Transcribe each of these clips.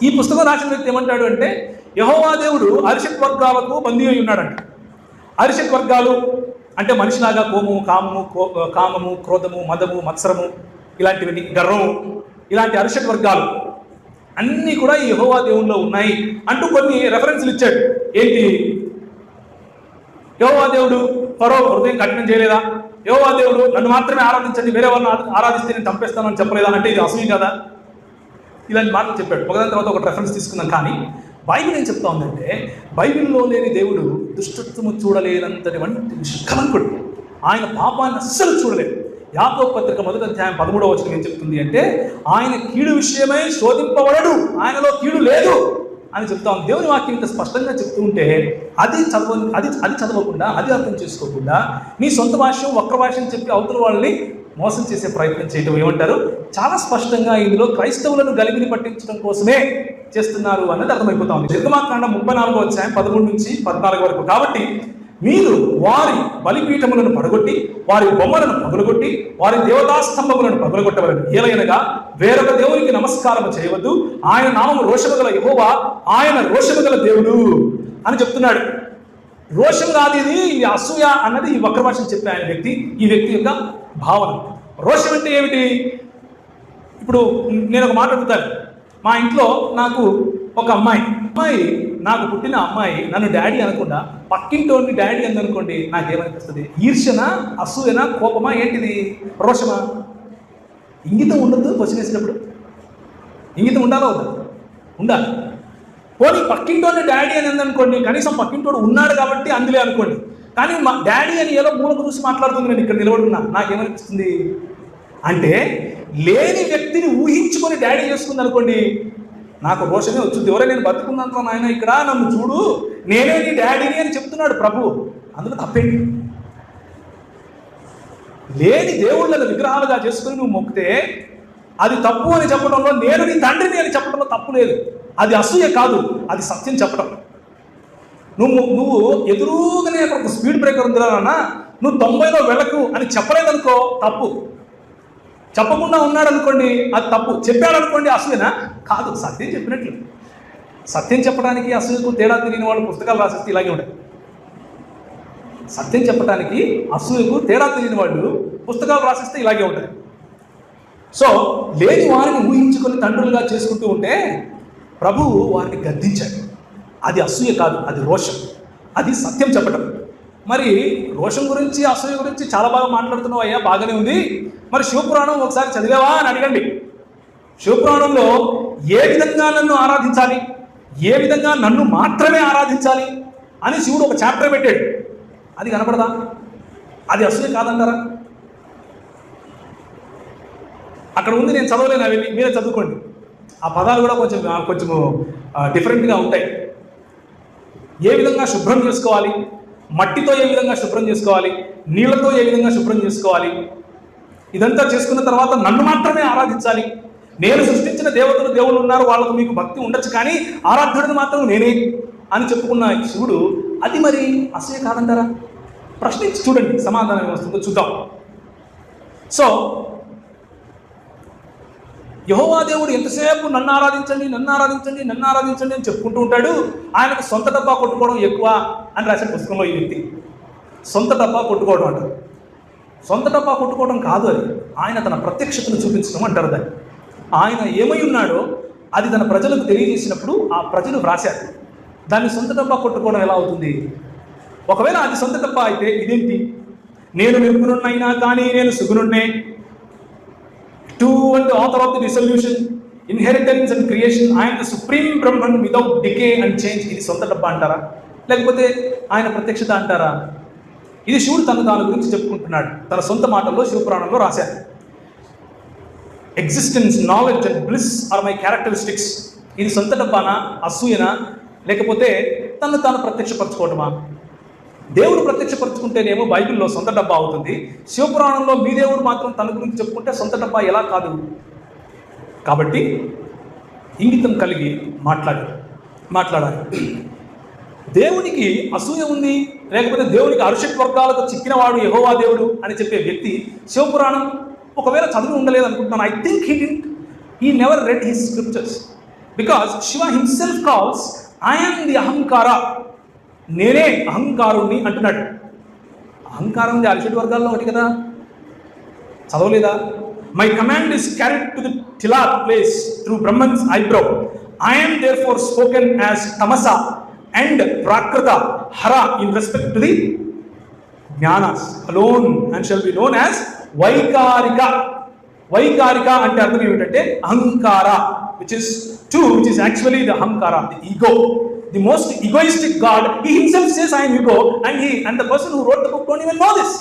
ఈ పుస్తకం రాసిన వ్యక్తి ఏమంటాడు అంటే, యెహోవా దేవుడు అరిషట్ వర్గాలకు బందీ అయి ఉన్నాడంట. అరిషట్ వర్గాలు అంటే మనిషిలాగా కామము, క్రోధము, మదము, మత్సరము, ఇలాంటివన్నీ, గర్వము, ఇలాంటి అరిషట్ వర్గాలు అన్నీ కూడా ఈ యెహోవా దేవునిలో ఉన్నాయి అంటూ కొన్ని రెఫరెన్స్లు ఇచ్చాడు. ఏంటి? యెహోవా దేవుడు ఫరో హృదయం కఠినం చేయలేదా? యెహోవా దేవుడు నన్ను మాత్రమే ఆరాధించండి, వేరే వాళ్ళని ఆరాధిస్తే నేను చంపేస్తానని చెప్పలేదా? అంటే ఇది అసూయ కదా? ఇలాంటి మాటలు చెప్పాడు. ఒకదాని తర్వాత ఒక రెఫరెన్స్ తీసుకుందాం. కానీ బైబిల్ ఏం చెప్తా ఉందంటే, బైబిల్లో లేని దేవుడు దుష్టత్వము చూడలేనంతటి వంటి నిష్కలంకుడు. ఆయన పాపాన్ని అస్సలు చూడలేదు. యాకోబు పత్రిక 1వ అధ్యాయం 13వ వచనం ఏం చెప్తుంది అంటే, ఆయన కీడు విషయమై శోధింపబడడు, ఆయనలో కీడు లేదు అని చెప్తా ఉంది. దేవుని వాక్యం ఇంత స్పష్టంగా చెప్తూ ఉంటే అది చదవకుండా, అది అర్థం చేసుకోకుండా నీ సొంత భాష వక్ర భాషను చెప్పి అవతల వాళ్ళని మోసం చేసే ప్రయత్నం చేయటం ఏమంటారు? చాలా స్పష్టంగా ఇందులో క్రైస్తవులను గలిబిలి పట్టించడం కోసమే చేస్తున్నారు అన్నది అర్థమైపోతా ఉంది. నిర్గమాకాండం 34వ అధ్యాయం 13 నుంచి 14 వరకు. కాబట్టి మీరు వారి బలిపీఠములను పడగొట్టి, వారి బొమ్మలను పగులగొట్టి, వారి దేవతాస్తంభములను పగులగొట్టవలను. ఏలైనగా వేరొక దేవునికి నమస్కారం చేయవద్దు, ఆయన నామము రోషముగల యెహోవా, ఆయన రోషముగల దేవుడు అని చెప్తున్నాడు. రోషం కాదు ఇది అసూయ అన్నది ఈ వక్ర భాషను చెప్పే ఆయన వ్యక్తి, ఈ వ్యక్తి యొక్క భావన. రోషం అంటే ఏమిటి? ఇప్పుడు నేను ఒక మాట అడుగుతాను. మా ఇంట్లో నాకు ఒక అమ్మాయి నాకు పుట్టిన అమ్మాయి నన్ను డాడీ అనకుండా పక్కింటోని డాడీ అందనుకోండి, నాకేమనిపిస్తుంది? ఈర్ష్యనా, అసూయనా, కోపమా, ఏంటిది? రోషమా? ఇంగితం ఉండదు. క్వశ్చన్ వేసినప్పుడు ఇంగితం ఉండాలా వద్దా? ఉండాలి. పోనీ పక్కింటోని డాడీ అని అందనుకోండి, కనీసం పక్కింటోడు ఉన్నాడు కాబట్టి అందులే అనుకోండి. కానీ మా డాడీ అని ఏదో మూలకు చూసి మాట్లాడుతుంది, నేను ఇక్కడ నిలబడున్నా, నాకేమనిపిస్తుంది అంటే, లేని వ్యక్తిని ఊహించుకొని డాడీ చేసుకుంది అనుకోండి, నాకు రోషమే వచ్చింది. ఎవరైనా నేను బతుకున్నాను నాయన, ఇక్కడ నన్ను చూడు, నేనే నీ డాడీని అని చెప్తున్నాడు ప్రభు. అందులో తప్పేంటి? లేని దేవుళ్ళను విగ్రహాలుగా చేసుకుని నువ్వు మొక్కితే అది తప్పు అని చెప్పడంలో, నేను నీ తండ్రిని అని చెప్పడంలో తప్పు లేదు. అది అసూయ కాదు, అది సత్యం చెప్పడం. నువ్వు ఎదురుగానే ఒక స్పీడ్ బ్రేకర్ ఉందిరానా, నువ్వు 90లో వెళ్ళకు అని చెప్పలేదనుకో తప్పు. చెప్పకుండా ఉన్నాడు అనుకోండి, అది తప్పు. చెప్పాడు అనుకోండి, అసూయనా? కాదు, సత్యం చెప్పినట్లు. సత్యం చెప్పడానికి అసూయకు తేడా తెలియని వాళ్ళు పుస్తకాలు రాసిస్తే ఇలాగే ఉంటాయి. సత్యం చెప్పడానికి అసూయకు తేడా తెలియని వాళ్ళు పుస్తకాలు రాసిస్తే ఇలాగే ఉంటాయి. సో లేని వారిని ఊహించుకొని తండ్రులుగా చేసుకుంటూ ఉంటే ప్రభువు వారిని గద్దించాడు. అది అసూయ కాదు, అది రోషం, అది సత్యం చెప్పడం. మరి రోషం గురించి, అసూయ గురించి చాలా బాగా మాట్లాడుతున్నావు అయ్యా, బాగానే ఉంది. మరి శివపురాణం ఒకసారి చదివావా అని అడగండి. శివపురాణంలో ఏ విధంగా నన్ను ఆరాధించాలి, ఏ విధంగా నన్ను మాత్రమే ఆరాధించాలి అని శివుడు ఒక చాప్టర్ పెట్టాడు. అది కనపడదా? అది అసూయ కాదంటారా? అక్కడ ఉంది, నేను చదవలేను, అవి మీరే చదువుకోండి. ఆ పదాలు కూడా కొంచెం డిఫరెంట్గా ఉంటాయి. ఏ విధంగా శుభ్రం చేసుకోవాలి, మట్టితో ఏ విధంగా శుభ్రం చేసుకోవాలి, నీళ్లతో ఏ విధంగా శుభ్రం చేసుకోవాలి, ఇదంతా చేసుకున్న తర్వాత నన్ను మాత్రమే ఆరాధించాలి. నేను సృష్టించిన దేవుళ్ళు ఉన్నారు, వాళ్ళకు మీకు భక్తి ఉండొచ్చు, కానీ ఆరాధ్యుడిని మాత్రం నేనే అని చెప్పుకున్న శివుడు అది మరి అసూయ కాదంటారా? ప్రశ్నించి చూడండి, సమాధానం ఏమొస్తుందో చూద్దాం. సో యెహోవా దేవుడు ఎంతసేపు నన్ను ఆరాధించండి, నన్ను ఆరాధించండి, నన్ను ఆరాధించండి అని చెప్పుకుంటూ ఉంటాడు. ఆయనకు సొంత డబ్బా కొట్టుకోవడం ఎక్కువ అని రాసిన పుస్తకంలో ఈ వ్యక్తి. సొంత డబ్బా కొట్టుకోవడం అంటారు. సొంత డబ్బా కొట్టుకోవడం కాదు, అది ఆయన తన ప్రత్యక్షతను చూపించడం అంటారు. దాన్ని ఆయన ఏమై ఉన్నాడో అది తన ప్రజలకు తెలియజేసినప్పుడు ఆ ప్రజలు వ్రాశారు. దాన్ని సొంత డబ్బా కొట్టుకోవడం ఎలా అవుతుంది? ఒకవేళ అది సొంత డబ్బా అయితే ఇదేంటి? నేను నిర్గుణున్నైనా కానీ నేను సుగుణున్నే, to and author of the resolution, inheritance and creation, ఆయన the supreme Brahman without decay and change. ఇది సొంత డబ్బా అంటారా? లేకపోతే ఆయన ప్రత్యక్షత అంటారా? ఇది శివుడు దాని గురించి చెప్పుకుంటున్నాడు. తన సొంత మాటల్లో శివపురాణంలో రాశారు. Existence, knowledge and bliss are my characteristics. ఇది సొంత డబ్బానా, అసూయనా, లేకపోతే తను తాను ప్రత్యక్షపరచుకోవటమా? దేవుడు ప్రత్యక్షపరచుకుంటేనేమో బైబిల్లో సొంత డబ్బా అవుతుంది. శివపురాణంలో మీ దేవుడు మాత్రం తన గురించి చెప్పుకుంటే సొంత డబ్బా ఎలా కాదు? కాబట్టి ఇంగితం కలిగి మాట్లాడాలి. దేవునికి అసూయ ఉంది, లేకపోతే దేవునికి అరిషట్ వర్గాలకు చిక్కినవాడు యెహోవా దేవుడు అని చెప్పే వ్యక్తి శివపురాణం ఒకవేళ చదివి ఉండలేదు అనుకుంటున్నాను. I think he never read his scriptures. Because Shiva himself calls I am the ahankara, నేనే అహంకారుణ్ణి అంటున్నాడు. అహంకారం అరిషడ్ వర్గాల్లో ఒకటి కదా, చదవలేదా? My command is carried to the tiller place through Brahman's eyebrow. I am therefore spoken as tamasa and prakrita hara in respect to the jnanas alone and shall be known as vaikarika. Vaikarika ante artham emitante ahankara, which is actually the ahankara, the ego, the most egoistic god. He himself says I am ego, and the person who wrote the book don't even know this.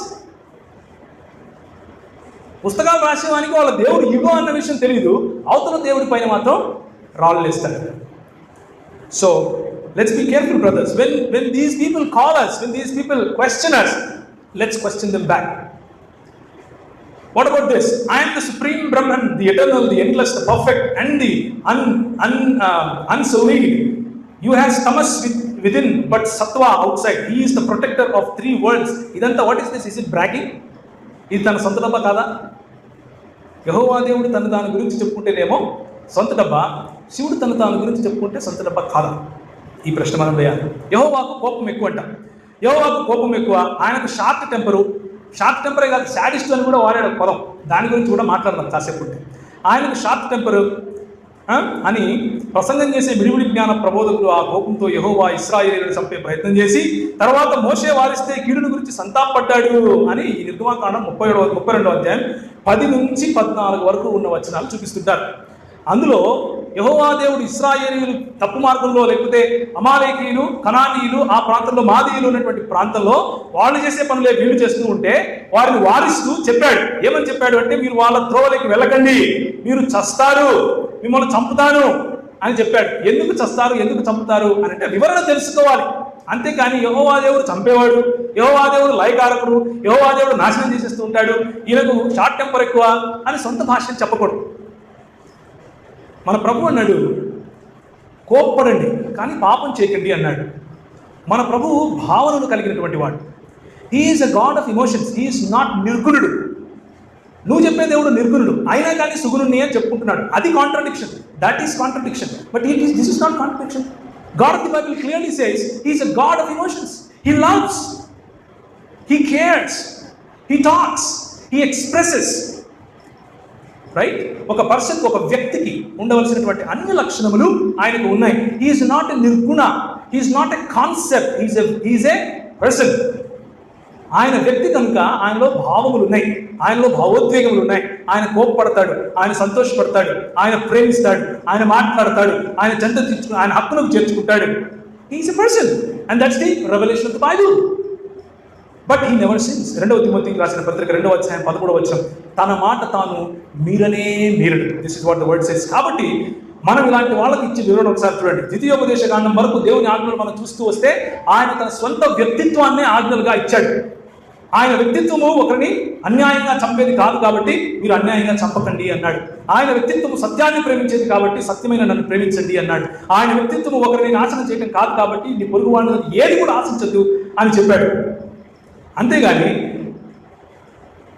పుస్తకాలు రాసేవానికి వాళ్ళ దేవుడు ego అన్న విషయం తెలియదు, అవతల దేవుడి పైన మాత్రం రాళ్ళు వేస్తారు. So let's be careful brothers, when these people call us, when these people question us, let's question them back. What about this? I am the supreme Brahman, the eternal, the endless, the perfect, and the unsullied. You have tamas within but sattva outside. He is the protector of 3 worlds. Idantha what is this? Is it bragging? ఇది తన సొంత డబ్బా కాదా? యెహోవా దేవుడు తన దాని గురించి చెప్పుకుంటేనేమో సొంత డబ్బా, శివుడు తన దాని గురించి చెప్పుకుంటే సొంత డబ్బా కాదా? ఈ ప్రశ్న మనం వేయాలి. యెహోవాకు కోపం ఎక్కువ అంట. యెహోవాకు కోపం ఎక్కువ, ఆయనకు షార్ట్ టెంపరే కాదు, శాడిస్ట్ అని కూడా వాడాడు పదం. దాని గురించి కూడా మాట్లాడదాం కాసేపు ఉంటే. ఆయనకు షార్ట్ టెంపరు అని ప్రసంగం చేసే విడివిడి జ్ఞాన ప్రబోధకుడు ఆ కోపంతో యెహోవా ఇశ్రాయేలును చంపే ప్రయత్నం చేసి తర్వాత మోషే వారిస్తే కీడుని గురించి సంతాపడ్డాడు అని ఈ నిర్గమాకాండం 32వ అధ్యాయం 10 నుంచి 14 వరకు ఉన్న వచనాలు చూపిస్తుంటారు. అందులో యెహోవా దేవుడు ఇశ్రాయేలీయులు తప్పు మార్గంలో, లేకపోతే అమాలేకీయులు, కనానీయులు, ఆ ప్రాంతంలో మాదీయులు ఉన్నటువంటి ప్రాంతంలో వాళ్ళు చేసే పనులే వీళ్ళు చేస్తూ ఉంటే వారిని వారిస్తూ చెప్పాడు. ఏమని చెప్పాడు అంటే, మీరు వాళ్ళ త్రోవలోకి వెళ్ళకండి, మీరు చస్తారు, మిమ్మల్ని చంపుతాను అని చెప్పాడు. ఎందుకు చస్తారు, ఎందుకు చంపుతారు అని అంటే వివరణ తెలుసుకోవాలి. అంతేకాని యెహోవా దేవుడు చంపేవాడు, యెహోవా దేవుడు లయకారకుడు, యెహోవా దేవుడు నాశనం చేసేస్తూ ఉంటాడు, ఈయనకు షార్ట్ టెంపర్ ఎక్కువ అని సొంత భాషను చెప్పకూడదు. మన ప్రభు అన్నాడు, కోప్పడండి కానీ పాపం చేయకండి అన్నాడు. మన ప్రభువు భావనలు కలిగినటువంటి వాడు. He is a god of emotions, he is not నిర్గుణుడు. నువ్వు చెప్పే దేవుడు నిర్గుణుడు, అయినా కానీ సుగుణుని అని చెప్పుకుంటున్నాడు. అది contradiction, that is contradiction. But this is not contradiction. God of the Bible clearly says he is a God of emotions. He loves, he cares, he talks, he expresses. Right? ఒక పర్సన్, ఒక వ్యక్తికి ఉండవలసినటువంటి అన్ని లక్షణములు ఆయనకు ఉన్నాయి. He is not a నిర్గుణ, he is not a concept, he is a person. ఆయన వ్యక్తి కనుక ఆయనలో భావములు ఉన్నాయి, ఆయనలో భావోద్వేగములు ఉన్నాయి. ఆయన కోపపడతాడు, ఆయన సంతోషపడతాడు, ఆయన ప్రేమిస్తాడు, ఆయన మాట్లాడతాడు, ఆయన చెంత తీర్చుకు, ఆయన హక్కులకు చేర్చుకుంటాడు. He is a person and that's the revolution of the Bible. But he never sins. 2వ తిమోతికి రాసిన పత్రిక 2వ అధ్యాయం 11వ వచనం, తన మాట తాను మీరనే మీరడు. This is what the word says. కాబట్టి మనం ఇలాంటి వాళ్ళకి ఇచ్చే వివరణ ఒకసారి చూడండి. ద్వితీయోపదేశ కాండం వరకు దేవుని ఆజ్ఞలు మనం చూస్తూ వస్తే ఆయన తన స్వంత వ్యక్తిత్వాన్నే ఆజ్ఞలుగా ఇచ్చాడు. ఆయన వ్యక్తిత్వము ఒకరిని అన్యాయంగా చంపేది కాదు కాబట్టి మీరు అన్యాయంగా చంపకండి అన్నాడు. ఆయన వ్యక్తిత్వము సత్యాన్ని ప్రేమించేది కాబట్టి సత్యమైన నన్ను ప్రేమించండి అన్నాడు. ఆయన వ్యక్తిత్వము ఒకరిని నాశనం చేయడం కాదు కాబట్టి నీ పొరుగు వాళ్ళని ఏది కూడా ఆశించద్దు అని చెప్పాడు. అంతేగాని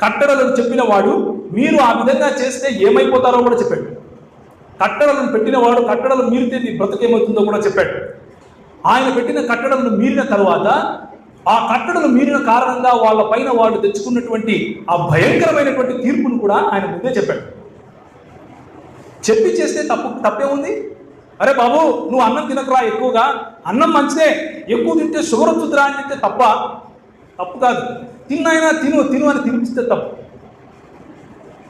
కట్టడలను చెప్పిన వాడు మీరు ఆ విధంగా చేస్తే ఏమైపోతారో కూడా చెప్పాడు. కట్టడలను పెట్టిన వాడు కట్టడలు మీరితే నీ బ్రతుకేమవుతుందో కూడా చెప్పాడు. ఆయన పెట్టిన కట్టడలను మీరిన తర్వాత ఆ కట్టడలు మీరిన కారణంగా వాళ్ళ పైన వాడు తెచ్చుకున్నటువంటి ఆ భయంకరమైనటువంటి తీర్పును కూడా ఆయన ముందే చెప్పాడు. చెప్పి చేస్తే తప్పే ఉంది. అరే బాబు, నువ్వు అన్నం తినకురా ఎక్కువగా, అన్నం మంచిదే, ఎక్కువ తింటే షుగర్ వచ్చుద్రా అని తింటే తప్పు కాదు. తిన్నాయినా తిను అని తినిపిస్తే తప్పు.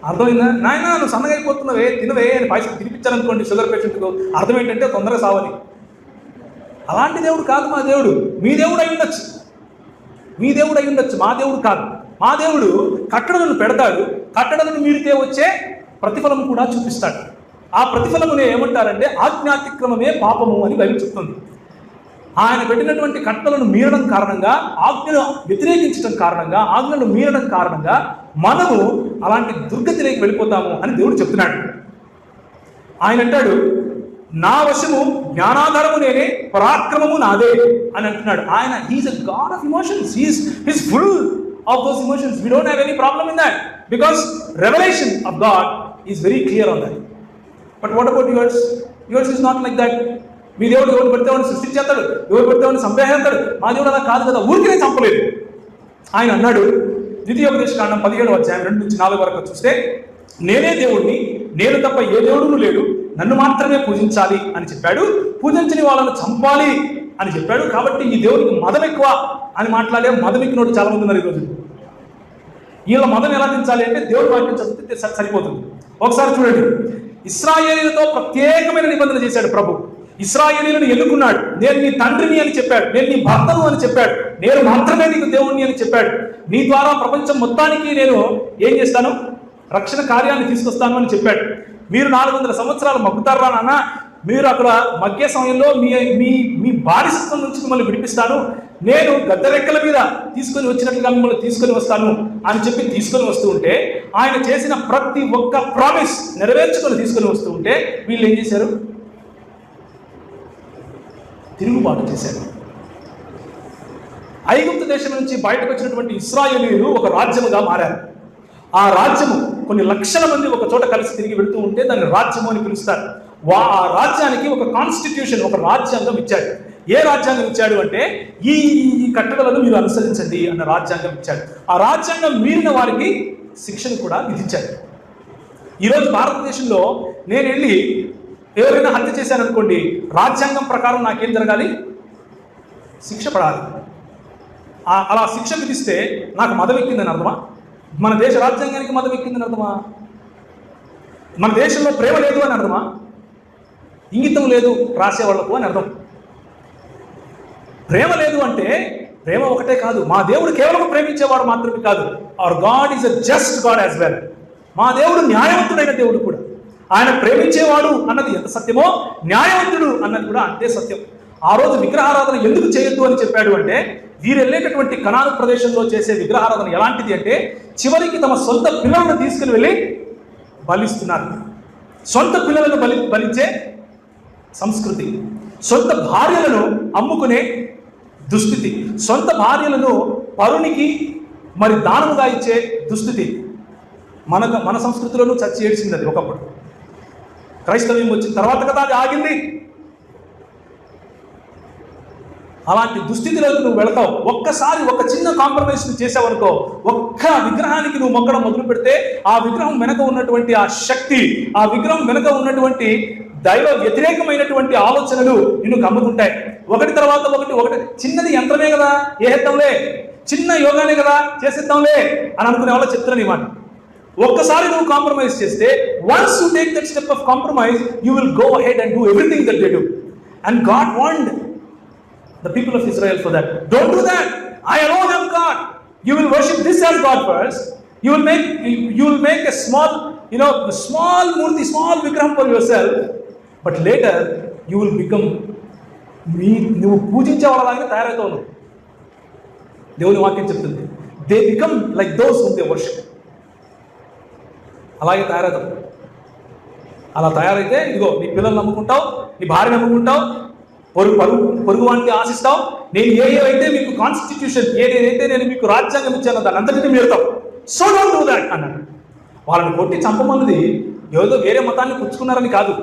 అర్థమైందా? నాయనా నువ్వు సన్నగా అయిపోతున్నావే, తినవే అని పైసలు తినిపించాలనుకోండి షుగర్ పేషెంట్కు, అర్థం ఏంటంటే తొందరగా సావని. అలాంటి దేవుడు కాదు మా దేవుడు. మీ దేవుడు అయి ఉండొచ్చు, మా దేవుడు కాదు. మా దేవుడు కట్టడలను పెడతాడు, కట్టడలను మీరితే వచ్చే ప్రతిఫలం కూడా చూపిస్తాడు. ఆ ప్రతిఫలమునే ఏమంటారంటే ఆజ్ఞాతిక్రమమే పాపము అని బైబిల్ చెప్తుంది. ఆయన పెట్టినటువంటి కట్టలను మీరడం కారణంగా, ఆజ్ఞను వ్యతిరేకించడం కారణంగా, ఆజ్ఞను మీరడం కారణంగా మనము అలాంటి దుర్గతిలోకి వెళ్ళిపోతాము అని దేవుడు చెప్తున్నాడు. ఆయన అంటాడు, నా వశము జ్ఞానాధారము నేనే, పరాక్రమము నాదే అని అంటున్నాడు. ఆయన he is a god of emotions. He is full of those emotions. We don't have any problem in that because revolution of God is very clear on that. But what about yours? Yours is not like that. మీ దేవుడు ఎవరు పెడితే వాడిని సృష్టించేస్తాడు, ఎవరు పెడితే వాడిని సంపేస్తాడు. మా దేవుడు అలా కాదు కదా, ఊరికే చంపలేదు. ఆయన అన్నాడు ద్వితీయోపదేశకాండం 17వ అధ్యాయం 2-4 వరకు చూస్తే, నేనే దేవుడిని, నేను తప్ప ఏ దేవుడు లేడు, నన్ను మాత్రమే పూజించాలి అని చెప్పాడు. పూజించని వాళ్ళను చంపాలి అని చెప్పాడు. కాబట్టి ఈ దేవుడికి మదం ఎక్కువ అని మాట్లాడే మదం ఎక్కినోడు చాలా మంది ఉన్నారు ఈరోజు. వీళ్ళ మదం ఎలా దించాలి అంటే దేవుడి వాక్యం చదివితే సరిపోతుంది. ఒకసారి చూడండి, ఇశ్రాయేలీయులతో ప్రత్యేకమైన నిబంధన చేశాడు ప్రభు. ఇశ్రాయేలీయులను ఎన్నుకున్నాడు. నేను నీ తండ్రిని అని చెప్పాడు, నేను నీ భర్తను అని చెప్పాడు, నేను మాత్రమే నీకు దేవుణ్ణి అని చెప్పాడు. నీ ద్వారా ప్రపంచం మొత్తానికి నేను ఏం చేస్తాను, రక్షణ కార్యాన్ని తీసుకొస్తాను అని చెప్పాడు. మీరు 400 సంవత్సరాలు మగ్గుతారా నాన్న, మీరు అక్కడ మగ్గే సమయంలో మీ మీ మీ బానిసత్వం నుంచి మిమ్మల్ని విడిపిస్తాను, నేను గద్దరెక్కల మీద తీసుకొని వచ్చినట్లుగా మిమ్మల్ని తీసుకొని వస్తాను అని చెప్పి తీసుకొని వస్తూ ఉంటే, ఆయన చేసిన ప్రతి ఒక్క ప్రామిస్ నెరవేర్చుకొని తీసుకొని వస్తూ ఉంటే వీళ్ళు ఏం చేశారు, తిరుగుబాటు చేశారు. ఐగుప్తు దేశం నుంచి బయటకు వచ్చినటువంటి ఇశ్రాయేలీయులు ఒక రాజ్యముగా మారారు. ఆ రాజ్యము కొన్ని లక్షల మంది ఒక చోట కలిసి తిరిగి వెళుతూ ఉంటే దాన్ని రాజ్యము అని పిలుస్తారు. ఆ రాజ్యానికి ఒక కాన్స్టిట్యూషన్, ఒక రాజ్యాంగం ఇచ్చాడు. ఏ రాజ్యాంగం ఇచ్చాడు అంటే, ఈ కట్టడలను మీరు అనుసరించండి అన్న రాజ్యాంగం ఇచ్చాడు. ఆ రాజ్యాంగం మీరిన వారికి శిక్షను కూడా విధించాడు. ఈరోజు భారతదేశంలో నేను వెళ్ళి ఎవరైనా హత్య చేశాను అనుకోండి, రాజ్యాంగం ప్రకారం నాకేం జరగాలి, శిక్ష పడాలి. అలా శిక్ష విధిస్తే నాకు మదం ఎక్కిందని అర్థమా? మన దేశ రాజ్యాంగానికి మదం ఎక్కిందని అర్థమా? మన దేశంలో ప్రేమ లేదు అని అర్థమా? ఇంగితం లేదు రాసేవాళ్లకు అని అర్థం. ప్రేమ లేదు అంటే, ప్రేమ ఒకటే కాదు, మా దేవుడు కేవలం ప్రేమించేవాడు మాత్రమే కాదు, hour God is a just God as well. మా దేవుడు న్యాయవంతుడైన దేవుడు కూడా. ఆయన ప్రేమించేవాడు అన్నది ఎంత సత్యమో, న్యాయవంతుడు అన్నది కూడా అంతే సత్యం. ఆ రోజు విగ్రహారాధన ఎందుకు చేయొద్దు అని చెప్పాడు అంటే, వీరు వెళ్ళేటటువంటి కనాను ప్రదేశంలో చేసే విగ్రహారాధన ఎలాంటిది అంటే, చివరికి తమ సొంత పిల్లలను తీసుకుని వెళ్ళి బలిస్తున్నారు. సొంత పిల్లలను బలిచ్చే సంస్కృతి, సొంత భార్యలను అమ్ముకునే దుస్థితి, సొంత భార్యలను పరునికి మరి దానముగా ఇచ్చే దుస్థితి మన సంస్కృతిలోనూ చచ్చి ఏడ్చింది. అది ఒకప్పుడు క్రైస్తవ్యం వచ్చిన తర్వాత కదా అది ఆగింది. అలాంటి దుస్థితిలోకి నువ్వు వెళతావు. ఒక్కసారి ఒక చిన్న కాంప్రమైజ్ చేసావనుకో, ఒక్క విగ్రహానికి నువ్వు మొక్కడం మొదలు పెడితే ఆ విగ్రహం వెనక ఉన్నటువంటి ఆ శక్తి, ఆ విగ్రహం వెనక ఉన్నటువంటి దైవ వ్యతిరేకమైనటువంటి ఆలోచనలు నిన్ను కమ్ముకుంటాయి. ఒకటి తర్వాత ఒకటి చిన్నది యంత్రమే కదా, ఏహెత్తంలే, చిన్న యోగానే కదా చేసేద్దాంలే అని అనుకునే వాళ్ళు చెప్తున్నాను ఈ మాట. ఒక్కసారి నువ్వు కాంప్రమైజ్ చేస్తే, once you take that step of compromise, you will go ahead and do everything that they do. And God want the people of Israel for that. Don't do that. I alone am God. You will worship this as God first. You will make a small, small murti, small vigraham for yourself. But later you will become నువ్వు పూజించే వాళ్ళలాగా తయారవుతావు. దేవుని వాక్యం చెప్తుంది, they become like those whom they worship. అలాగే తయారవుతావు. అలా తయారైతే ఇదిగో నీ పిల్లల్ని నమ్ముకుంటావు, నీ భార్య నమ్ముకుంటావు, పొరుగు వాడిని ఆశిస్తావు. నేను ఏవైతే మీకు కాన్స్టిట్యూషన్, ఏదైతే నేను మీకు రాజ్యాంగం ఇచ్చానో దాని అంతటిని మీరుతావు. సో డోంట్ డూ దాట్ అన్నాడు. వాళ్ళని కొట్టి చంపమన్నది ఏదో వేరే మతాన్ని పుచ్చుకున్నారని కాదు.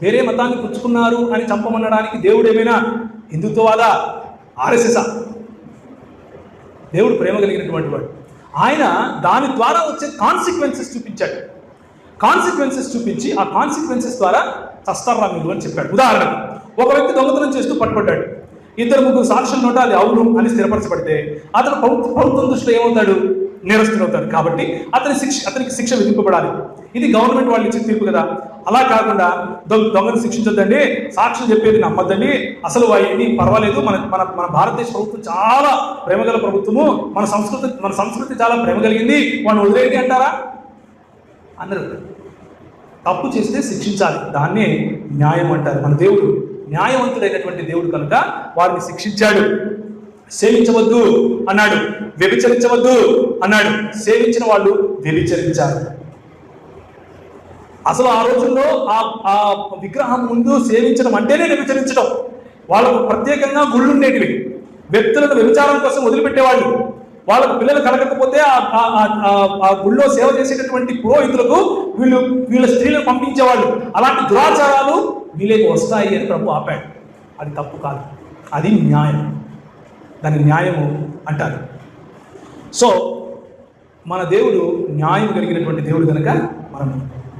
వేరే మతాన్ని పుచ్చుకున్నారు అని చంపమనడానికి దేవుడు ఏమైనా హిందుత్వవాదా, ఆర్ఎస్ఎస్? దేవుడు ప్రేమ కలిగినటువంటి వాడు. ఆయన దాని ద్వారా వచ్చే కాన్సిక్వెన్సెస్ చూపించాడు. కాన్సిక్వెన్సెస్ చూపించి ఆ కాన్సిక్వెన్సెస్ ద్వారా చస్తారా మీరు అని చెప్పాడు. ఉదాహరణకు, ఒక వ్యక్తి దొంగతనం చేస్తూ పట్టుబడ్డాడు. 2-3 సాక్షుల నోట అది అవును అని స్థిరపరచబడితే అతను ప్రభుత్వం దృష్టిలో ఏమవుతాడు, నేరస్తుడవుతాడు. కాబట్టి అతనికి శిక్ష విధింపబడాలి. ఇది గవర్నమెంట్ వాళ్ళు ఇచ్చే తీర్పు కదా. అలా కాకుండా దొంగను శిక్షించొద్దండి, సాక్షులు చెప్పేది నమ్మద్దండి, అసలు ఏమీ పర్వాలేదు, మన భారతదేశ ప్రభుత్వం చాలా ప్రేమగల ప్రభుత్వము, మన సంస్కృతి చాలా ప్రేమ కలిగింది, వాడిని వదిలేయండి అంటారా? అందరూ తప్పు చేస్తే శిక్షించాలి, దాన్నే న్యాయం అంటారు. మన దేవుడు న్యాయవంతుడైనటువంటి దేవుడు కనుక వారిని శిక్షించాడు. సేవించవద్దు అన్నాడు, వ్యభిచరించవద్దు అన్నాడు. సేవించిన వాళ్ళు వ్యభిచరించారు. అసలు ఆ రోజుల్లో ఆ విగ్రహం ముందు సేవించడం అంటేనే వ్యభిచరించడం. వాళ్ళకు ప్రత్యేకంగా గుళ్ళు ఉండేటివి, వ్యక్తులను వ్యభిచారం కోసం వదిలిపెట్టేవాళ్ళు. వాళ్ళకు పిల్లలు కలగకపోతే ఆ గుళ్ళో సేవ చేసేటటువంటి పురోహితులకు వీళ్ళ స్త్రీలను పంపించేవాళ్ళు. అలాంటి దురాచారాలు వీళ్ళకి వస్తాయి అని ప్రభు ఆపాడు. అది తప్పు కాదు, అది న్యాయం. దాన్ని న్యాయము అంటారు. సో మన దేవుడు న్యాయం కలిగినటువంటి దేవుడు కనుక మనం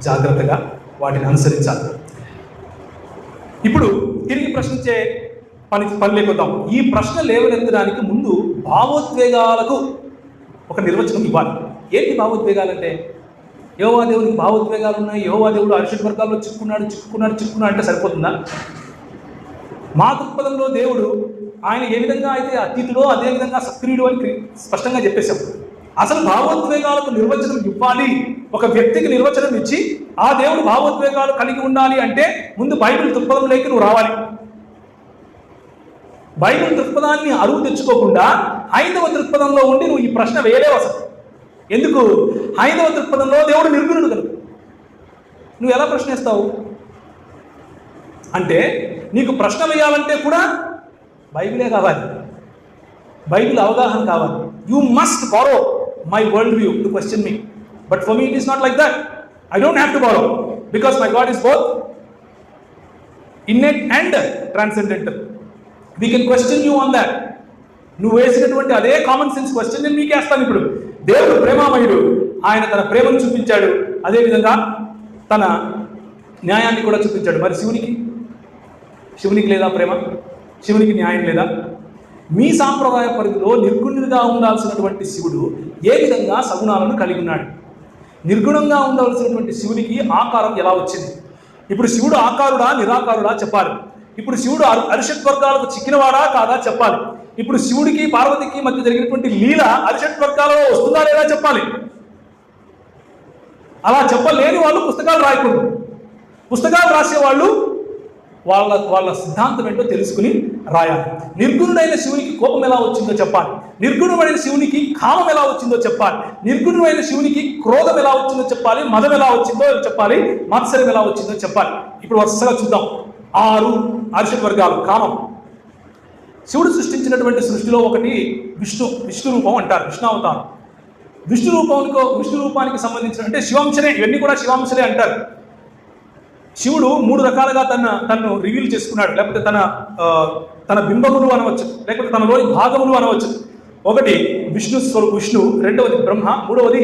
జాగ్రత్తగా వాటిని అనుసరించాలి. ఇప్పుడు తిరిగి ప్రశ్నించే పని లేకొద్దాం. ఈ ప్రశ్న లేవనెత్తడానికి ముందు భావోద్వేగాలకు ఒక నిర్వచనం ఇవ్వాలి. ఏంటి భావోద్వేగాలంటే? యెహోవా దేవునికి భావోద్వేగాలు ఉన్నాయి, యెహోవా దేవుడు అరిషడ్ వర్గాల్లో చిక్కుకున్నాడు అంటే సరిపోతుందా? మా దృక్పథంలో దేవుడు ఆయన ఏ విధంగా అయితే అతీతుడో అదే విధంగా సక్రియుడు అని స్పష్టంగా చెప్పేశాం. అసలు భావోద్వేగాలకు నిర్వచనం ఇవ్వాలి. ఒక వ్యక్తికి నిర్వచనం ఇచ్చి ఆ దేవుడు భావోద్వేగాలు కలిగి ఉండాలి అంటే ముందు బైబిల్ దృక్పథంలోకి నువ్వు రావాలి. బైబిల్ దృక్పథాన్ని అరువు తెచ్చుకోకుండా హైందవ దృక్పథంలో ఉండి నువ్వు ఈ ప్రశ్న వేయలేవు. అసలు ఎందుకు? హైందవ దృక్పథంలో దేవుడు నిర్గుణుడు కనుక నువ్వు ఎలా ప్రశ్నిస్తావు? అంటే నీకు ప్రశ్న వేయాలంటే కూడా బైబిలే కావాలి, బైబిల్ అవగాహన కావాలి. You must borrow my world view to question me, but for me it is not like that. I don't have to borrow because my God is both innate and transcendental. We can question you on that. నువ్వు వేసినటువంటి అదే common sense question నేను మీకు వేస్తాను. ఇప్పుడు దేవుడు ప్రేమామయుడు, ఆయన తన ప్రేమను చూపించాడు, అదేవిధంగా తన న్యాయాన్ని కూడా చూపించాడు. మరి శివునికి లేదా ప్రేమ? శివునికి న్యాయం లేదా? మీ సాంప్రదాయ పరిధిలో నిర్గుణుడిగా ఉండాల్సినటువంటి శివుడు ఏ విధంగా సగుణాలను కలిగి ఉన్నాడు? నిర్గుణంగా ఉండాల్సినటువంటి శివునికి ఆకారం ఎలా వచ్చింది? ఇప్పుడు శివుడు ఆకారుడా నిరాకారుడా చెప్పాలి. ఇప్పుడు శివుడు అరిషడ్ వర్గాలకు చిక్కినవాడా కాదా చెప్పాలి. ఇప్పుడు శివుడికి పార్వతికి మధ్య జరిగినటువంటి లీల అరిషడ్ వర్గాలలో వస్తుందా లేదా చెప్పాలి. అలా చెప్పలేని వాళ్ళు పుస్తకాలు రాయకూడదు. పుస్తకాలు రాసేవాళ్ళు వాళ్ళ సిద్ధాంతం ఏంటో తెలుసుకుని రాయాలి. నిర్గుణుడైన శివునికి కోపం ఎలా వచ్చిందో చెప్పాలి, నిర్గుణమైన శివునికి కామం ఎలా వచ్చిందో చెప్పాలి, నిర్గుణమైన శివునికి క్రోధం ఎలా వచ్చిందో చెప్పాలి, మదం ఎలా వచ్చిందో చెప్పాలి, మత్సరం ఎలా వచ్చిందో చెప్పాలి. ఇప్పుడు వరుసగా చూద్దాం. 6 అరిషడ్ వర్గాలు. కామం. శివుడు సృష్టించినటువంటి సృష్టిలో ఒకటి విష్ణు రూపం అంటారు, విష్ణావతారం. విష్ణు రూపానికి సంబంధించిన అంటే శివాంశనే, ఇవన్నీ కూడా శివాంశలే అంటారు. శివుడు 3 రకాలుగా తను రివీల్ చేసుకున్నాడు. లేకపోతే తన బింబములు అనవచ్చు, లేకపోతే తనలోని భాగములు అనవచ్చు. ఒకటి విష్ణు, రెండవది బ్రహ్మ, మూడవది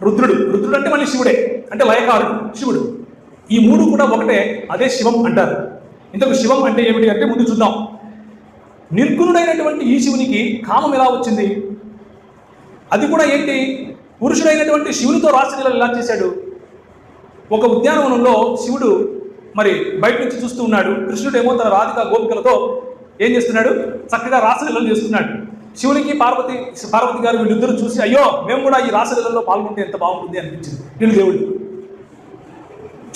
రుద్రుడు అంటే మళ్ళీ శివుడే, అంటే లయకారుడు శివుడు. ఈ 3 కూడా ఒకటే, అదే శివం అంటారు. ఇంతకు శివం అంటే ఏమిటి అంటే ముందు చూద్దాం. నిర్గుణుడైనటువంటి ఈ శివునికి కామం ఎలా వచ్చింది? అది కూడా ఏంటి? పురుషుడైనటువంటి శివునితో రాసలీలలు ఎలా చేశాడు? ఒక ఉద్యానవనంలో శివుడు మరి బయట నుంచి చూస్తూ ఉన్నాడు. కృష్ణుడు ఏమో తన రాధిక గోపికలతో ఏం చేస్తున్నాడు? చక్కగా రాసలీలలు చేస్తున్నాడు. శివునికి పార్వతి గారు వీళ్ళిద్దరూ చూసి అయ్యో మేము కూడా ఈ రాసలీలలో పాల్గొంటే ఎంత బాగుంటుంది అనిపించింది. వీళ్ళు దేవుడు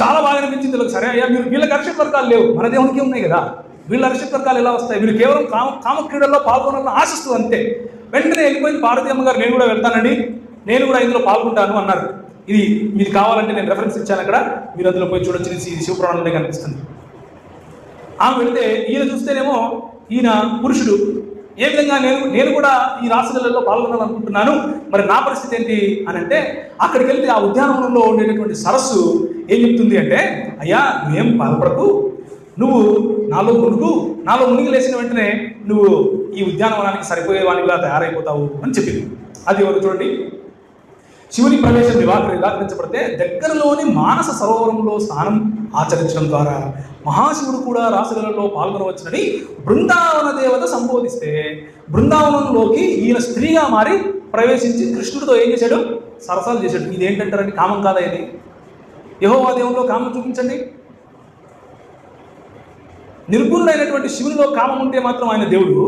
చాలా బాగా అనిపించింది. సరే అయ్యా, వీళ్ళకి అరిషడ్ వర్గాలు లేవు, మన దేవునికి ఉన్నాయి కదా, వీళ్ళ అరిషడ్ వర్గాలు ఎలా వస్తాయి? వీళ్ళు కేవలం కామ క్రీడల్లో పాల్గొనాలని ఆశిస్తూ అంతే. వెంటనే వెళ్ళిపోయింది పార్వతి అమ్మగారు, నేను కూడా వెళ్తానండి, నేను కూడా ఇందులో పాల్గొంటాను అన్నారు. ఇది మీకు కావాలంటే నేను రెఫరెన్స్ ఇచ్చాను అక్కడ, మీరు అందులో పోయి చూడొచ్చు. ఇది శివపురాణంలో కనిపిస్తుంది. ఆమె వెళితే ఈయన చూస్తేనేమో ఈయన పురుషుడు. ఏ విధంగా నేను కూడా ఈ రాసలీలలో పాల్గొనాలనుకుంటున్నాను, మరి నా పరిస్థితి ఏంటి అని అంటే, అక్కడికి వెళ్తే ఆ ఉద్యానవనంలో ఉండేటటువంటి సరస్సు ఏం చెప్తుంది అంటే, అయ్యా నువ్వేం బాధపడకు, నువ్వు నాలో మునిగి లేచిన వెంటనే నువ్వు ఈ ఉద్యానవనానికి సరిపోయే వానిగా తయారైపోతావు అని చెప్పింది. అది ఎవరు చూడండి. శివుని ప్రవేశం నిరాకరించబడితే దగ్గరలోని మానస సరోవరంలో స్నానం ఆచరించడం ద్వారా మహాశివుడు కూడా రాసలీలలో పాల్గొనవచ్చునని బృందావన దేవత సంబోధిస్తే, బృందావనంలోకి ఈయన స్త్రీగా మారి ప్రవేశించి కృష్ణుడితో ఏం చేశాడు? సరసాలు చేశాడు. ఇది ఏంటంటారండి? కామం కాదా ఇది? యెహోవా దేవునిలో కామం చూపించండి. నిర్గుణుడైనటువంటి శివునిలో కామం ఉంటే మాత్రం ఆయన దేవుడు,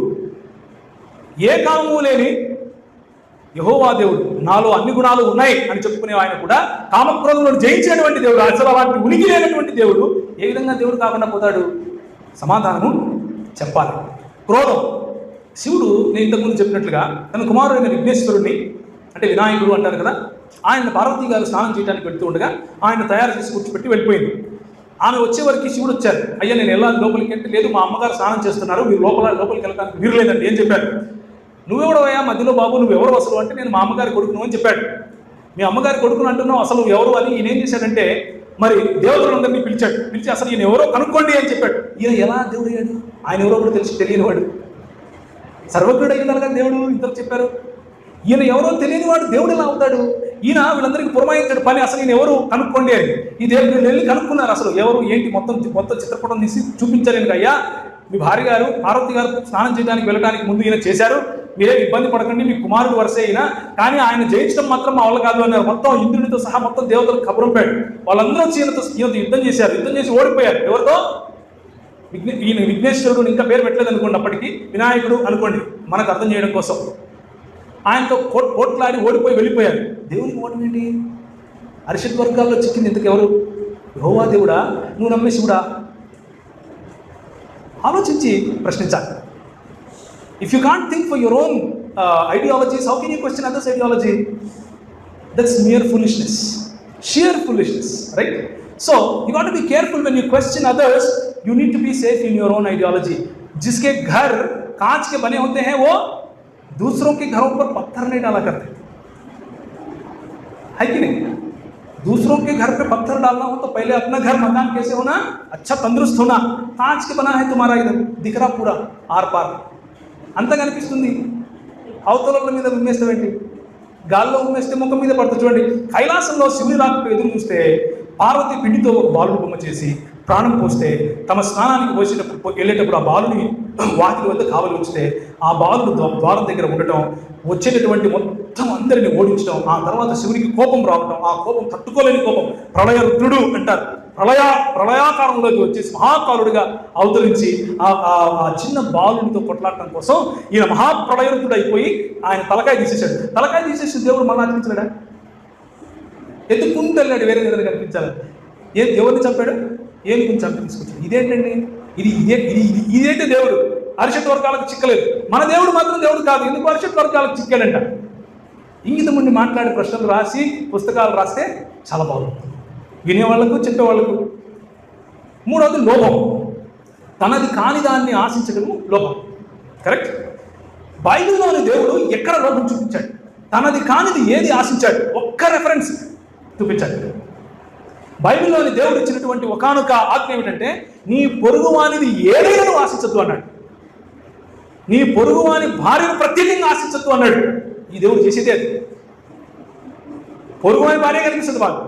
ఏ కామము లేని యెహోవా దేవుడు, నాలో అన్ని గుణాలు ఉన్నాయి అని చెప్పుకునే ఆయన కూడా కామక్రోధంలో జయించినటువంటి దేవుడు, అసలు అలాంటి ఉనికి లేనటువంటి దేవుడు ఏ విధంగా దేవుడు కాకుండా పోతాడు? సమాధానము చెప్పాలి. క్రోధం. శివుడు నేను ఇంతకుముందు చెప్పినట్లుగా తన కుమారుడైన విఘ్నేశ్వరుడిని, అంటే వినాయకుడు అంటారు కదా, ఆయన పార్వతీ గారు స్నానం చేయడానికి వెళ్తూ ఉండగా ఆయన తయారు చేసి కూర్చోబెట్టి వెళ్ళిపోయింది. ఆమె వచ్చే వరకు శివుడు వచ్చారు. అయ్యా నేను వెళ్ళాలి లోపలికి అంటే, లేదు మా అమ్మగారు స్నానం చేస్తున్నారు, మీరు లోపలికి వెళ్ళడానికి వీరు లేదండి ఏం చెప్పారు. నువ్వెవడవయ్యా మధ్యలో బాబు, నువ్వెవరు అసలు అంటే నేను మా అమ్మగారి కొడుకును అని చెప్పాడు. మీ అమ్మగారి కొడుకును అంటున్నావు, అసలు ఎవరు అని ఈయన ఏం చేశాడంటే మరి దేవతలందరినీ పిలిచి అసలు ఈయన ఎవరో కనుక్కోండి అని చెప్పాడు. ఈయన ఎలా దేవుడు అయ్యాడు? ఆయన ఎవరో కూడా తెలియనివాడు, సర్వజ్ఞుడు అయినారు కదా దేవుడు, ఇంతకు చెప్పారు. ఈయన ఎవరో తెలియనివాడు దేవుడు ఎలా అవుతాడు? ఈయన వీళ్ళందరికీ పురమాయించాడు పని, అసలు ఈయన ఎవరు కనుక్కోండి అని. ఈ దేవుడు వెళ్ళి కనుక్కున్నారు అసలు ఎవరు ఏంటి, మొత్తం చిత్రపటం తీసి చూపించారు. అయ్యా మీ భార్య గారు పార్వతి గారు స్నానం చేయడానికి వెళ్ళడానికి ముందు ఈయన చేశారు, మీరే ఇబ్బంది పడకండి, మీ కుమారుడు వరుసే అయినా, కానీ ఆయన జయించడం మాత్రం మా వల్ల కాదు అన్నారు. మొత్తం ఇంద్రునితో సహా మొత్తం దేవతలకు కబురంపాడు. వాళ్ళందరూ వచ్చి ఈయనతో యుద్ధం చేసి ఓడిపోయారు. ఎవరితో? ఈయన విఘ్నేశ్వరుడు, ఇంకా పేరు పెట్టలేదు అనుకోండి, అప్పటికి వినాయకుడు అనుకోండి మనకు అర్థం చేయడం కోసం. ఆయనతో పోట్లాడి ఓడిపోయి వెళ్ళిపోయారు. దేవునికి ఓటమి ఏంటి? అరిషత్ వర్గాల్లో చిక్కింది ఇంతకెవరు? యెహోవా దేవుడా, నువ్వు నమ్మే శివుడా? ఆలోచించి ప్రశ్నించాలి. If you can't think for your own ideologies, how can you question others ideology? That's mere foolishness, sheer foolishness, right? So you got to be careful when you question others. You need to be safe in your own ideology. जिसके घर कांच के बने होते हैं वो दूसरों के घरों पर पत्थर नहीं डाला करते, है कि नहीं? दूसरों के घर पे पत्थर डालना हो तो पहले अपना घर मकान कैसे होना? अच्छा तंदुरुस्त होना. कांच के बना है तुम्हारा, इधर दिख रहा पूरा आर पार, అంత కనిపిస్తుంది. అవతల మీద ఉమ్మేస్తావేంటి? గాల్లో ఉమ్మేస్తే ముఖం మీద పడుతుంది. చూడండి, కైలాసంలో శివుని రాకకు ఎదురు చూస్తే పార్వతి పిండితో ఒక బాలుడు బొమ్మ చేసి ప్రాణం పోస్తే, తమ స్నానానికి వెళ్ళేటప్పుడు ఆ బాలుని వాకిలి వద్ద కావలి ఉంచితే, ఆ బాలుడు ద్వారం దగ్గర ఉండటం, వచ్చేటటువంటి మొత్తం అందరిని ఓడించడం, ఆ తర్వాత శివునికి కోపం రావటం, ఆ కోపం తట్టుకోలేని కోపం, ప్రళయ రుద్రుడు అంటారు, ప్రళయాకారంలోకి వచ్చేసి మహాకారుడిగా అవతరించి ఆ చిన్న బాలునితో కొట్లాడటం కోసం ఈయన మహాప్రళయరుద్రుడు అయిపోయి ఆయన తలకాయ తీసేశాడు. తలకాయ తీసేసి దేవుడు మళ్ళీ అనిపించలేడా? ఎత్తుకుంటూ వెళ్ళాడు వేరే దగ్గర కనిపించాలి. ఎవరిని చంపాడు? ఏనుగుని చంపి తీసుకొచ్చాడు. ఇదేంటండి? ఇదేంటి దేవుడు? అరిషత్ వర్గాలకు చిక్కలేదు. మన దేవుడు మాత్రం దేవుడు కాదు, ఎందుకు అరిషత్ వర్గాలకు చిక్కాడంట? ఇంగితం ఉండి మాట్లాడే ప్రశ్నలు రాసి పుస్తకాలు రాస్తే చాలా బాగుంటుంది వినేవాళ్లకు, చెప్పేవాళ్లకు. మూడవది లోభం. తనది కాని దాన్ని ఆశించడము లోభం. కరెక్ట్? బైబిల్లోని దేవుడు ఎక్కడ లోభం చూపించాడు? తనది కానిది ఏది ఆశించాడు? ఒక్క రెఫరెన్స్ చూపించాడు. బైబిల్లోని దేవుడు ఇచ్చినటువంటి ఒకానొక ఆజ్ఞ ఏమిటంటే, నీ పొరుగువానిది ఏదైనా నువ్వు ఆశించద్దు అన్నాడు. నీ పొరుగువాని భార్యను ప్రత్యేకంగా ఆశించద్దు అన్నాడు. ఈ దేవుడు చేసేదే అది. పొరుగువాని భార్య కనిపిస్తుంది బాగా.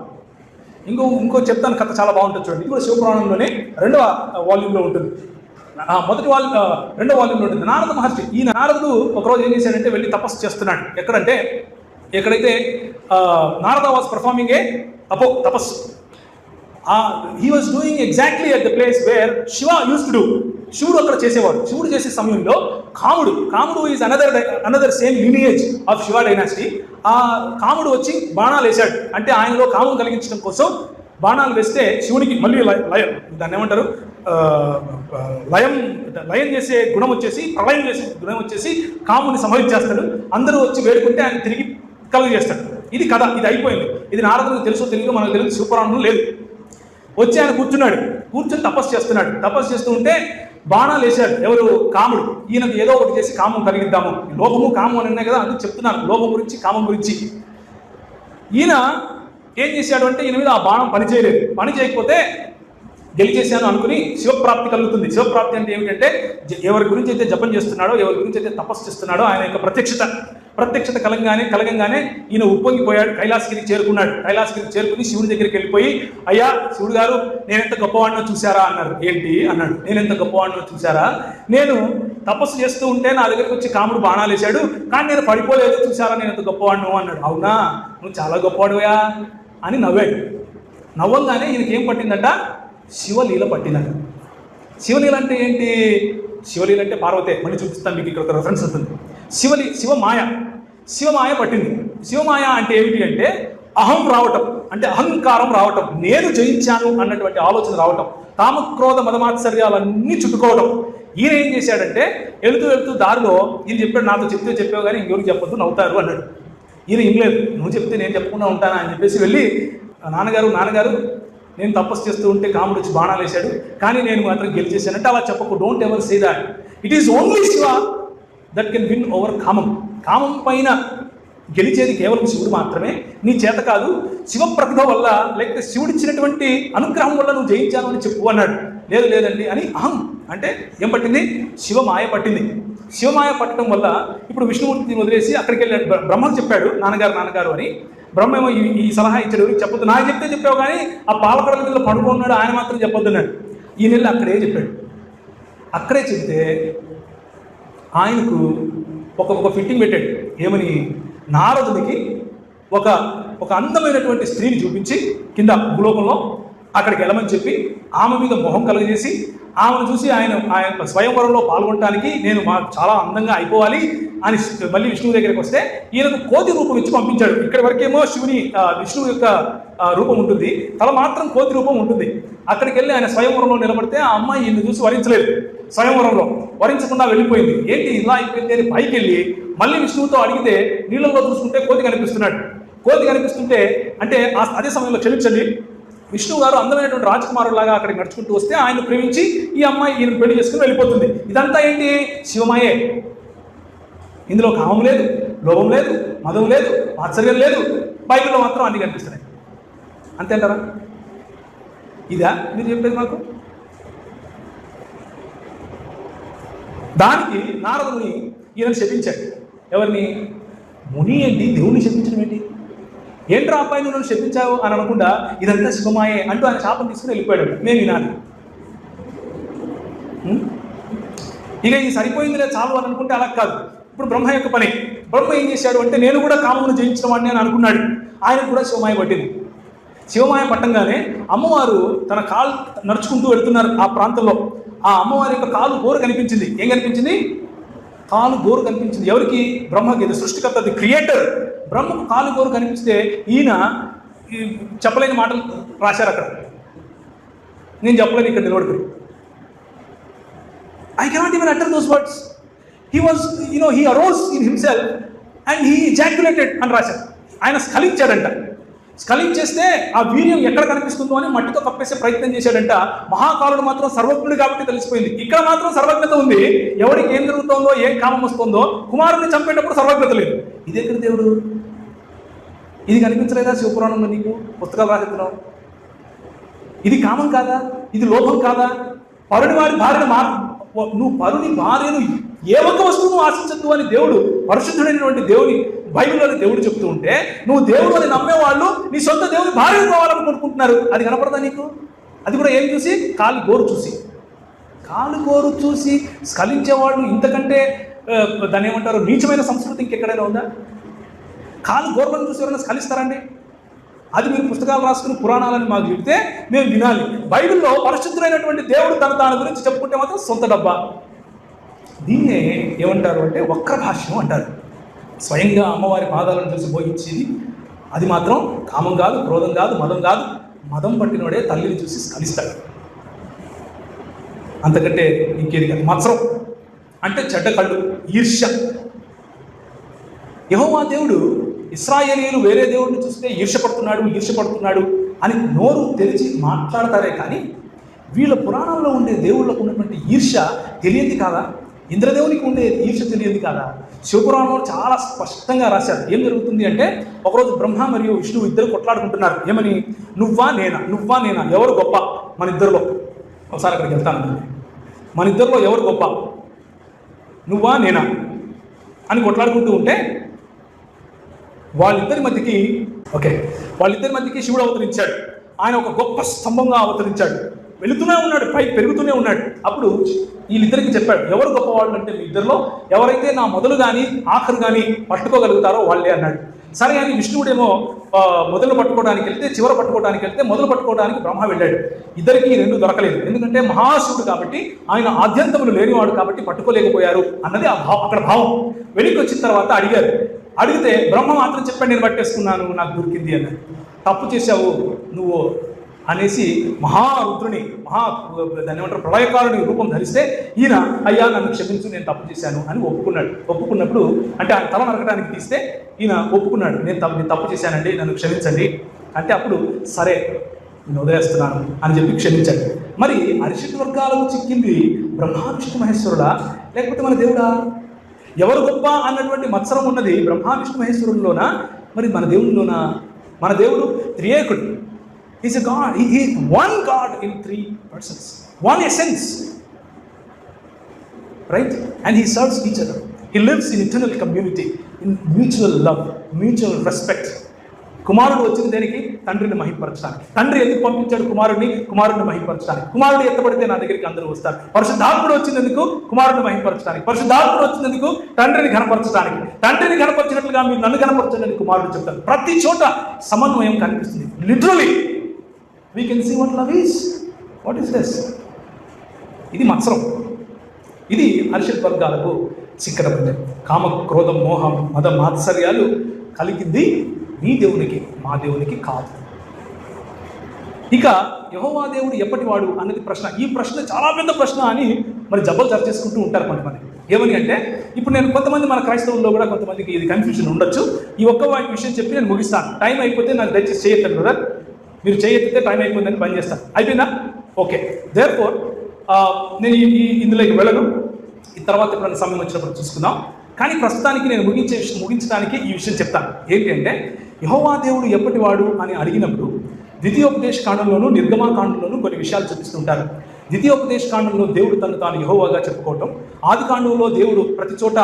ఇంకో చెప్తాను, కథ చాలా బాగుంటుంది చూడండి. ఇది కూడా శివపురాణంలోనే 2వ వాల్యూమ్లో ఉంటుంది. రెండో వాల్యూమ్లో ఉంటుంది. నారద మహర్షి. ఈ నారదుడు ఒకరోజు ఏం చేశాడంటే వెళ్ళి తపస్సు చేస్తున్నాడు. ఎక్కడైతే నారద వాజ్ పర్ఫార్మింగ్ ఏ తపస్సు. he was doing exactly at the place where Shiva used to do. శివుడు అక్కడ చేసేవాడు. శివుడు చేసే సమయంలో కాముడు is another same lineage of Shiva dynasty. ఆ కాముడు వచ్చి బాణాలు వేశాడు. అంటే ఆయనలో కామం కలిగించడం కోసం బాణాలు వేస్తే శివునికి మళ్ళీ దాన్ని ఏమంటారు, లయం చేసే గుణం వచ్చేసి, ప్రళయం చేసే గుణం వచ్చేసి కాముని సంహరించేస్తాడు. అందరూ వచ్చి వేడుకుంటే ఆయన తిరిగి కలుగజేస్తాడు. ఇది కథ, ఇది అయిపోయింది. ఇది నారదునికి తెలుసో తెలియదు, మనకు తెలియదు, శివపురాణంలో లేదు. వచ్చి ఆయన కూర్చొని తపస్సు చేస్తున్నాడు. తపస్సు చేస్తూ ఉంటే బాణాలు వేశాడు. ఎవరు? కాముడు. ఈయనకు ఏదో ఒకటి చేసి కామం కలిగిద్దాము. లోభము కామం అని ఉన్నాయి కదా, అందుకు చెప్తున్నాను లోభం గురించి, కామం గురించి. ఈయన ఏం చేశాడు అంటే, ఈయన మీద ఆ బాణం పని చేయకపోతే గెలిచేశాను అనుకుని శివప్రాప్తి కలుగుతుంది. శివప్రాప్తి అంటే ఏమిటంటే, ఎవరి గురించి అయితే జపం చేస్తున్నాడో, ఎవరి గురించి అయితే తపస్సు చేస్తున్నాడో ఆయన యొక్క ప్రత్యక్షత కలగంగానే ఈయన ఉప్పొంగిపోయాడు. కైలాసగిరికి చేరుకుని శివుడి దగ్గరికి వెళ్ళిపోయి, అయ్యా శివుడు గారు, నేనెంత గొప్పవాడినో చూసారా అన్నారు. ఏంటి అన్నాడు. నేనెంత గొప్పవాడినో చూసారా? నేను తపస్సు చేస్తూ ఉంటే నా దగ్గరికి వచ్చి కాముడు బాణాలు వేశాడు, కానీ నేను పడిపోలేదు, చూసారా నేను ఎంత గొప్పవాడిను అన్నాడు. అవునా, నువ్వు చాలా గొప్పవాడువా అని నవ్వాడు. నవ్వంగానే ఈయనకి ఏం పట్టిందట? శివలీల పట్టిందట. శివలీల అంటే ఏంటి? శివలీల అంటే పార్వతే. మళ్ళీ చూపిస్తాను మీకు, ఇక్కడ ఒక రెఫరెన్స్ వస్తుంది. శివమాయ పట్టింది. శివమాయ అంటే ఏమిటి అంటే అహం రావటం, అంటే అహంకారం రావటం, నేను జయించాను అన్నటువంటి ఆలోచన రావటం, కామక్రోధ మదమాత్సర్యాలన్నీ చుట్టుకోవడం. ఈయన ఏం చేశాడంటే, వెళుతూ దారిలో ఈయన చెప్పాడు, నాతో చెప్పావు కానీ ఇంకెవరికి చెప్పొద్దు, నవ్వుతారు అన్నాడు. ఈయన ఏం లేదు, నువ్వు చెప్తే నేను చెప్పకుండా ఉంటానా అని చెప్పేసి వెళ్ళి, నాన్నగారు నేను తపస్సు చేస్తూ ఉంటే కాముడు వచ్చి బాణాలు వేశాడు, కానీ నేను మాత్రం గెలిచేశానంటే అలా చెప్పకు. Don't ever say that. It is only Shiva that can win over కామం. కామం పైన గెలిచేది కేవలం శివుడు మాత్రమే. నీ చేత కాదు, శివ ప్రతిభ వల్ల లేకపోతే శివుడిచ్చినటువంటి అనుగ్రహం వల్ల నువ్వు జయించాను అని చెప్పు అన్నాడు. లేదండి అని అహం అంటే ఏం పట్టింది? శివమాయ పట్టింది. శివమాయ పట్టడం వల్ల ఇప్పుడు విష్ణుమూర్తిని వదిలేసి అక్కడికి వెళ్ళాడు. బ్రహ్మకు చెప్పాడు నాన్నగారు అని. బ్రహ్మ ఏమో ఈ సలహా ఇచ్చాడు, ఎవరికి చెప్పొద్దు. నాకు చెప్తే చెప్పావు కానీ ఆ పాలకడల మీద పడుకున్నాడు, ఆయన మాత్రం చెప్పొద్దు అన్నాడు. ఈ నెల అక్కడే చెప్పాడు. అక్కడే చెప్తే ఆయనకు ఒక ఫిట్టింగ్ పెట్టాడు. ఏమని? నారదునికి ఒక అందమైనటువంటి స్త్రీని చూపించి కింద భూలోకంలో అక్కడికి వెళ్ళమని చెప్పి ఆమె మీద మొహం కలుగజేసి ఆమెను చూసి ఆయన స్వయంవరంలో పాల్గొనడానికి నేను చాలా అందంగా అయిపోవాలి అని మళ్ళీ విష్ణువు దగ్గరికి వస్తే ఈయనకు కోతి రూపం ఇచ్చి పంపించాడు. ఇక్కడి వరకేమో విష్ణువు యొక్క రూపం ఉంటుంది, తల మాత్రం కోతి రూపం ఉంటుంది. అక్కడికి వెళ్ళి ఆయన స్వయంవరంలో నిలబడితే ఆ అమ్మాయి ఈయన చూసి వరించలేదు. స్వయంవరంలో వరించకుండా వెళ్ళిపోయింది. ఏంటి ఇలా అయిపోయింది అని పైకి వెళ్ళి మళ్ళీ విష్ణువుతో అడిగితే నీళ్ళలో చూసుకుంటే కోతి కనిపిస్తున్నాడు. కోతి కనిపిస్తుంటే అంటే అదే సమయంలో క్షమించండి, విష్ణువు గారు అందమైనటువంటి రాజకుమారులాగా అక్కడికి నడుచుకుంటూ వస్తే ఆయన ప్రేమించి ఈ అమ్మాయి ఈయన పెళ్లి చేసుకుని వెళ్ళిపోతుంది. ఇదంతా ఏంటి? శివమాయే. ఇందులో కామం లేదు, లోభం లేదు, మదం లేదు, ఆశ్చర్యం లేదు. బైబిల్లో మాత్రం అన్ని కనిపిస్తున్నాయి. అంతే అంటారా? ఇదా మీరు చెప్పేది మాకు? దానికి నారదుని ఈయన శపించాడు. ఎవరిని? ముని ఏంటి దేవుణ్ణి శపించడం ఏంటి? ఏంట్రా అబ్బాయి నువ్వు నన్ను శపించావు అని అనకుండా ఇదంతా శివమాయే అంటూ ఆయన శాపం తీసుకుని వెళ్ళిపోయాడు. నేను వినాలి. ఇక ఇది సరిపోయిందిలే చాలు అని అనుకుంటే అలా కాదు. ఇప్పుడు బ్రహ్మ యొక్క పని. బ్రహ్మ ఏం చేశాడు అంటే నేను కూడా కామమును జయించిన వాడిని అని అనుకున్నాడు. ఆయనకు కూడా శివమాయ పట్టింది. శివమాయ పట్టంగానే అమ్మవారు తన కాలు నడుచుకుంటూ వెళ్తున్నారు ఆ ప్రాంతంలో. ఆ అమ్మవారి యొక్క కాలు గోరు కనిపించింది. ఏం కనిపించింది? కాలు గోరు కనిపించింది. ఎవరికి? బ్రహ్మకి. ఇది సృష్టికర్త, ది క్రియేటర్. బ్రహ్మకు కాలు గోరు కనిపిస్తే ఈయన చెప్పలేని మాటలు రాశారు అక్కడ. నేను చెప్పలేను ఇక్కడ నిలబడుకుని. I cannot even utter those words. He was, he arose in himself and he ejaculated అని రాశారు. ఆయన స్ఖలించాడంట. స్ఖలించేస్తే ఆ వీర్యం ఎక్కడ కనిపిస్తుందో అని మట్టితో కప్పేసే ప్రయత్నం చేశాడంట. మహాకాలుడు మాత్రం సర్వజ్ఞుడు కాబట్టి తెలిసిపోయింది. ఇక్కడ మాత్రం సర్వజ్ఞత ఉంది. ఎవరికి ఏం జరుగుతుందో, ఏం కామం వస్తుందో, కుమారుడిని చంపేటప్పుడు సర్వజ్ఞత లేదు. ఇది ఎక్కడ దేవుడు? ఇది కనిపించలేదా శివపురాణంలో నీకు? పుస్తకాలు రాసేస్తున్నావు. ఇది కామం కాదా? ఇది లోభం కాదా? పరుని వారి భార్యను నువ్వు పరుని భార్యను ఏ ఒక్క వస్తువును ఆశించద్దు అని దేవుడు, పరిశుద్ధుడైనటువంటి దేవుని బైబిల్లోని దేవుడు చెప్తూ ఉంటే నువ్వు దేవుడు అని నమ్మేవాళ్ళు నీ సొంత దేవుని భార్యను కావాలని కొనుక్కుంటున్నారు. అది కనపడదా నీకు? అది కూడా ఏం చూసి? కాలు గోరు చూసి స్ఖలించేవాళ్ళు ఇంతకంటే దాన్ని ఏమంటారు, నీచమైన సంస్కృతి ఇంకెక్కడైనా ఉందా? కాలు గోర్లను చూసి ఎవరైనా స్ఖలిస్తారండి? అది మీరు పుస్తకాలు రాసుకుని పురాణాలని మాకు చెబితే మేము వినాలి. బైబిల్లో పరిశుద్ధులైనటువంటి దేవుడు దాని గురించి చెప్పుకుంటే మాత్రం సొంత డబ్బా. దీన్నే ఏమంటారు అంటే వక్ర భాష్యం అంటారు. స్వయంగా అమ్మవారి పాదాలను చూసి బోధించేది అది మాత్రం కామం కాదు, క్రోధం కాదు, మదం కాదు. మదం పట్టినోడే తల్లిని చూసి స్ఖలిస్తాడు. అంతకంటే ఇంకేది కాదు. మత్సరం అంటే చెడ్డ కళ్ళు, ఈర్ష్య. యెహోవా దేవుడు ఇశ్రాయేలీయులు వేరే దేవుడిని చూస్తే ఈర్ష్యపడుతున్నాడు అని నోరు తెరిచి మాట్లాడతారే కానీ వీళ్ళ పురాణంలో ఉండే దేవుళ్ళకు ఉన్నటువంటి ఈర్ష్య తెలియంది కాదా? ఇంద్రదేవునికి ఉండే ఈర్ష్య తెలియంది కాదా? శివపురాణంలో చాలా స్పష్టంగా రాశారు. ఏం జరుగుతుంది అంటే ఒకరోజు బ్రహ్మ మరియు విష్ణువు ఇద్దరు కొట్లాడుకుంటున్నారు. ఏమని? నువ్వా నేనా ఎవరు గొప్ప మన ఇద్దరిలో? ఒకసారి అక్కడికి వెళ్తాను. మన ఇద్దరిలో ఎవరు గొప్ప, నువ్వా నేనా అని కొట్లాడుకుంటూ ఉంటే వాళ్ళిద్దరి మధ్యకి శివుడు అవతరించాడు. ఆయన ఒక గొప్ప స్తంభంగా అవతరించాడు. వెళుతూనే ఉన్నాడు, పై పెరుగుతూనే ఉన్నాడు. అప్పుడు వీళ్ళిద్దరికి చెప్పాడు, ఎవరు గొప్పవాళ్ళు అంటే మీ ఇద్దరిలో ఎవరైతే నా మొదలు కానీ ఆఖరు కానీ పట్టుకోగలుగుతారో వాళ్ళే అన్నాడు. సరే అని విష్ణువుడేమో మొదలు పట్టుకోవడానికి వెళ్తే, చివర పట్టుకోవడానికి వెళ్తే, మొదలు పట్టుకోవడానికి బ్రహ్మ వెళ్ళాడు. ఇద్దరికి రెండు దొరకలేదు. ఎందుకంటే మహాశివుడు కాబట్టి, ఆయన ఆద్యంతములు లేనివాడు కాబట్టి పట్టుకోలేకపోయారు అన్నది అక్కడ భావం. వెనక్కి వచ్చిన తర్వాత అడిగితే బ్రహ్మ మాత్రం చెప్పాడు, నేను పట్టేసుకున్నాను, నాకు దొరికింది అన్నాడు. తప్పు చేశావు నువ్వు అనేసి మహారుద్రుని దాన్ని ఏమంటారు, ప్రళయకారుని రూపం ధరిస్తే ఈయన అయ్యా నన్ను క్షమించు, నేను తప్పు చేశాను అని ఒప్పుకున్నప్పుడు అంటే ఆయన తల నరకడానికి తీస్తే ఈయన ఒప్పుకున్నాడు, నేను తప్పు చేశానండి, నన్ను క్షమించండి అంటే అప్పుడు సరే నేను వదిలేస్తున్నాను అని చెప్పి క్షమించాడు. మరి అరిషట్ వర్గాలకు చిక్కింది బ్రహ్మ విష్ణు మహేశ్వరుడా లేకపోతే మన దేవుడా? ఎవరు గొప్ప అన్నటువంటి మత్సరం ఉన్నది బ్రహ్మ విష్ణు మహేశ్వరుల్లోనా, మరి మన దేవునిలోనా? మన దేవుడు త్రియేకుడు. Is a God. He is one God in 3 persons, one essence, right? And he serves each other. He lives in eternal community, in mutual love, mutual respect. కుమారుడు వచ్చిన దేనికి? తండ్రిని మహింపరచడానికి. తండ్రి ఎందుకు పంపించాడు కుమారుడిని మహింపరచడానికి. కుమారుడు ఎత్తబడితే నా దగ్గరికి అందరూ వస్తారు. పరిశుద్ధాత్ముడు వచ్చినందుకు కుమారుడిని మహింపరచడానికి. పరిశుద్ధాత్ముడు వచ్చినందుకు తండ్రిని ఘనపరచడానికి. తండ్రిని ఘనపరిచినట్లుగా మీరు నన్ను ఘనపరచండి కుమారుడు చెప్తారు. ప్రతి చోట సమన్వయం కనిపిస్తుంది. Literally we can see what love is. What is this? ఇది మత్సరం. ఇది అరిషడ్ వర్గాలకు చిక్కడబడ్డాయి. కామ క్రోధం మోహం మద మాత్సర్యాలు కలిగింది మీ దేవునికి మా దేవునికి కాదు. ఇక యెహోవా దేవుడు ఎప్పటివాడు అన్నది ప్రశ్న. ఈ ప్రశ్న చాలా పెద్ద ప్రశ్న అని మరి జబ్బలు చర్చేసుకుంటూ ఉంటారు కొంతమంది. ఏమని అంటే, ఇప్పుడు నేను కొంతమంది మన క్రైస్తవుల్లో కూడా కొంతమందికి ఇది కన్ఫ్యూజన్ ఉండొచ్చు. ఈ ఒక్క విషయం చెప్పి నేను ముగిస్తాను. టైం అయిపోతే నాకు దయచేసి చేయొద్దండి బ్రదర్. మీరు చేయెత్తితే టైం అయిపోయిందని పని చేస్తాను. అయిపోయిందా? ఓకే. దేర్ఫోర్ నేను ఇందులోకి వెళ్ళను. ఈ తర్వాత ఎప్పుడైనా సమయం వచ్చినప్పుడు చూసుకుందాం. కానీ ప్రస్తుతానికి నేను ముగించడానికి ఈ విషయం చెప్తాను. ఏంటి అంటే, యెహోవా దేవుడు ఎప్పటివాడు అని అడిగినప్పుడు ద్వితీయోపదేశ కాండంలోనూ నిర్గమాకాండంలోనూ కొన్ని విషయాలు చూపిస్తుంటారు. ద్వితీయోపదేశ కాండంలో దేవుడు తను తాను యెహోవాగా చెప్పుకోవటం, ఆది కాండంలో దేవుడు ప్రతి చోట